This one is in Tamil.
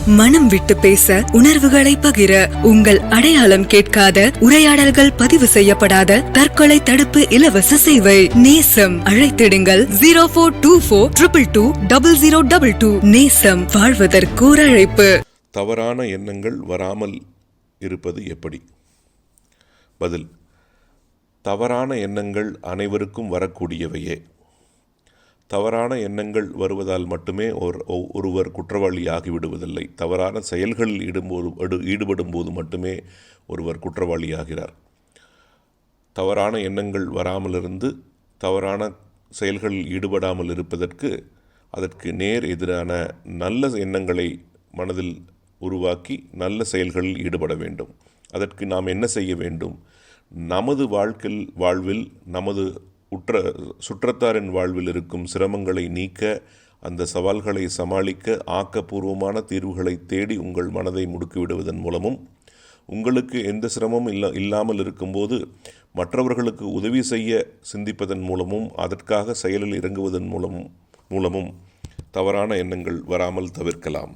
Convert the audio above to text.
மனம் விட்டு பேச, உணர்வுகளை பகிர, உங்கள் அடையாளம் கேட்காத, உரையாடல்கள் பதிவு செய்யப்படாத தற்கொலை தடுப்பு இலவச சேவை நேசம். அழைத்திடுங்கள் 0424222022. நேசம், வாழ்வதற்கோர் அழைப்பு. தவறான எண்ணங்கள் வராமல் இருப்பது எப்படி? பதில்: தவறான எண்ணங்கள் அனைவருக்கும் வரக்கூடியவையே. தவறான எண்ணங்கள் வருவதால் மட்டுமே ஒருவர் குற்றவாளி ஆகிவிடுவதில்லை. தவறான செயல்களில் ஈடுபடும் போது மட்டுமே ஒருவர் குற்றவாளி ஆகிறார். தவறான எண்ணங்கள் வராமலிருந்து தவறான செயல்களில் ஈடுபடாமல் இருப்பதற்கு அதற்கு நேர் எதிரான நல்ல எண்ணங்களை மனதில் உருவாக்கி நல்ல செயல்களில் ஈடுபட வேண்டும். அதற்கு நாம் என்ன செய்ய வேண்டும்? நமது வாழ்வில் நமது சுற்றத்தாரின் வாழ்வில் இருக்கும் சிரமங்களை நீக்க, அந்த சவால்களை சமாளிக்க ஆக்கப்பூர்வமான தீர்வுகளை தேடி உங்கள் மனதை முடுக்கிவிடுவதன் மூலமும், உங்களுக்கு எந்த சிரமமும் இல்லாமல் இருக்கும்போது மற்றவர்களுக்கு உதவி செய்ய சிந்திப்பதன் மூலமும், அதற்காக செயலில் இறங்குவதன் மூலமும் தவறான எண்ணங்கள் வராமல் தவிர்க்கலாம்.